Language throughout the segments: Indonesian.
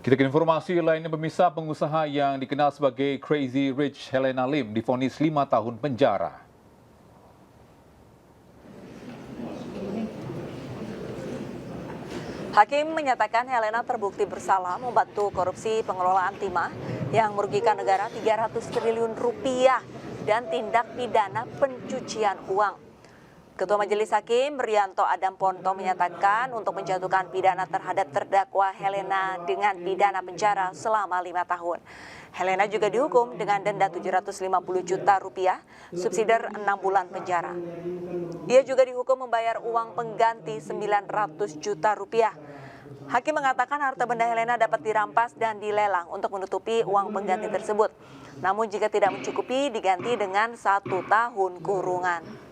Kita ke informasi lainnya, pemirsa, pengusaha yang dikenal sebagai Crazy Rich Helena Lim divonis 5 tahun penjara. Hakim menyatakan Helena terbukti bersalah membantu korupsi pengelolaan timah yang merugikan negara 300 triliun rupiah dan tindak pidana pencucian uang. Ketua Majelis Hakim Rianto Adam Ponto menyatakan untuk menjatuhkan pidana terhadap terdakwa Helena dengan pidana penjara selama 5 tahun. Helena juga dihukum dengan denda 750 juta rupiah, subsidiar 6 bulan penjara. Ia juga dihukum membayar uang pengganti 900 juta rupiah. Hakim mengatakan harta benda Helena dapat dirampas dan dilelang untuk menutupi uang pengganti tersebut. Namun jika tidak mencukupi, diganti dengan 1 tahun kurungan.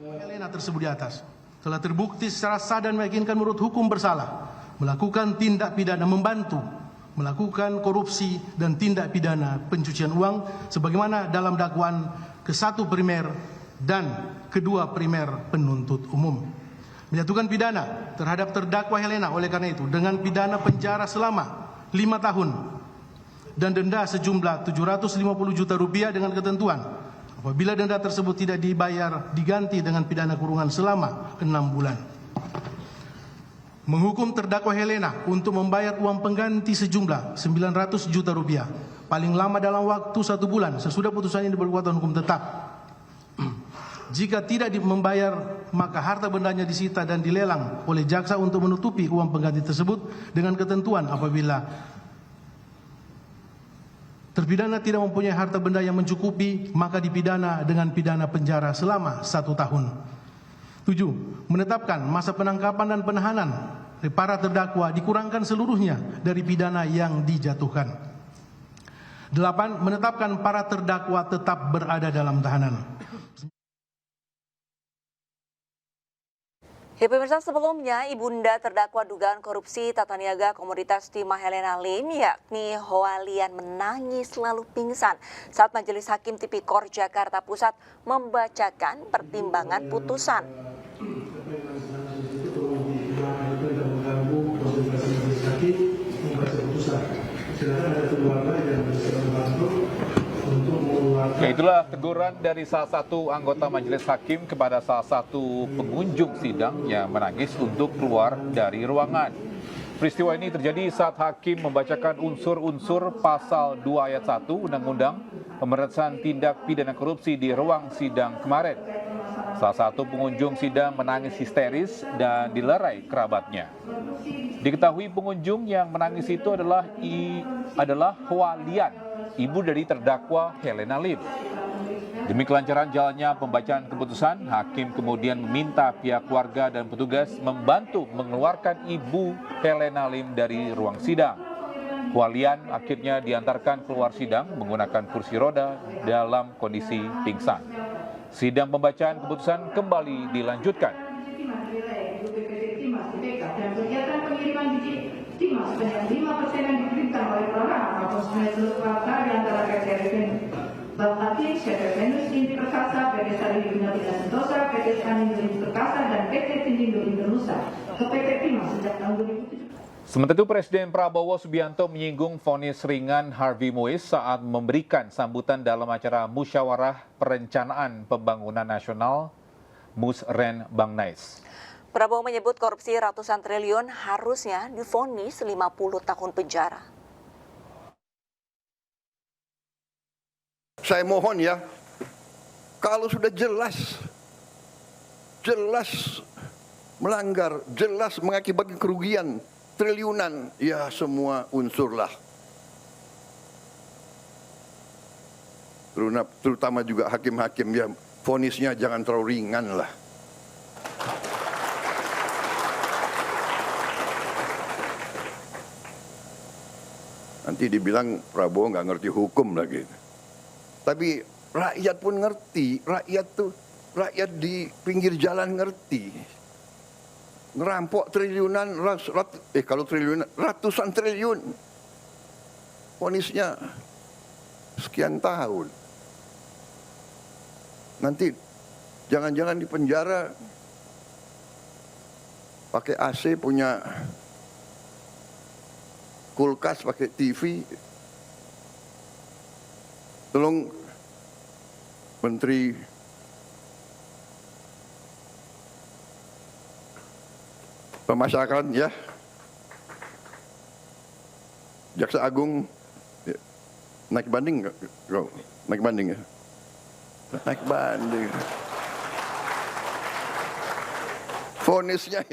Helena tersebut di atas telah terbukti secara sah dan meyakinkan menurut hukum bersalah melakukan tindak pidana membantu melakukan korupsi dan tindak pidana pencucian uang sebagaimana dalam dakwaan ke-1 primer dan ke-2 primer penuntut umum. Menjatuhkan pidana terhadap terdakwa Helena oleh karena itu dengan pidana penjara selama 5 tahun dan denda sejumlah 750 juta rupiah dengan ketentuan apabila denda tersebut tidak dibayar, diganti dengan pidana kurungan selama 6 bulan. Menghukum terdakwa Helena untuk membayar uang pengganti sejumlah 900 juta rupiah, paling lama dalam waktu 1 bulan sesudah putusan ini berkekuatan hukum tetap. Jika tidak membayar, maka harta bendanya disita dan dilelang oleh jaksa untuk menutupi uang pengganti tersebut dengan ketentuan apabila terpidana tidak mempunyai harta benda yang mencukupi, maka dipidana dengan pidana penjara selama 1 tahun. 7. Menetapkan masa penangkapan dan penahanan para terdakwa dikurangkan seluruhnya dari pidana yang dijatuhkan. 8. Menetapkan para terdakwa tetap berada dalam tahanan. Ya pemirsa, sebelumnya ibunda terdakwa dugaan korupsi tata niaga komoditas timah Helena Lim yakni Hoalian menangis lalu pingsan saat Majelis Hakim Tipikor Jakarta Pusat membacakan pertimbangan putusan. Ya, itulah teguran dari salah satu anggota Majelis Hakim kepada salah satu pengunjung sidang yang menangis untuk keluar dari ruangan. Peristiwa ini terjadi saat Hakim membacakan unsur-unsur pasal 2 ayat 1 Undang-Undang Pemberantasan Tindak Pidana Korupsi di ruang sidang kemarin. Salah satu pengunjung sidang menangis histeris dan dilerai kerabatnya. Diketahui pengunjung yang menangis itu adalah Hoalian, ibu dari terdakwa Helena Lim. Demi kelancaran jalannya pembacaan keputusan, Hakim kemudian meminta pihak keluarga dan petugas membantu mengeluarkan ibu Helena Lim dari ruang sidang. Hoalian akhirnya diantarkan keluar sidang menggunakan kursi roda dalam kondisi pingsan. Sidang pembacaan keputusan kembali dilanjutkan. Bank Hakim, PT Venus Inti Perkasa, PT Sari Bina Bina Sentosa, PT Skanin Inti Perkasa, dan PT Tindindo Indonesia ke PT Timah sejak tahun 2017. Sementara itu, Presiden Prabowo Subianto menyinggung vonis ringan Harvey Mois saat memberikan sambutan dalam acara Musyawarah Perencanaan Pembangunan Nasional Musren Bangnais. Prabowo menyebut korupsi ratusan triliun harusnya divonis 50 tahun penjara. Saya mohon ya, kalau sudah jelas melanggar, jelas mengakibatkan kerugian triliunan, ya semua unsurlah. Terutama juga hakim-hakim, ya vonisnya jangan terlalu ringan lah. Nanti dibilang Prabowo nggak ngerti hukum lagi. Tapi rakyat pun ngerti, rakyat di pinggir jalan ngerti. Ngerampok triliunan, kalau triliunan, ratusan triliun. Vonisnya sekian tahun. Nanti jangan-jangan di penjara pakai AC, punya kulkas, pakai TV. Tolong Menteri Pemasyarakatan ya, Jaksa Agung ya, naik banding nggak? Naik banding ya? Naik banding. Vonisnya ya.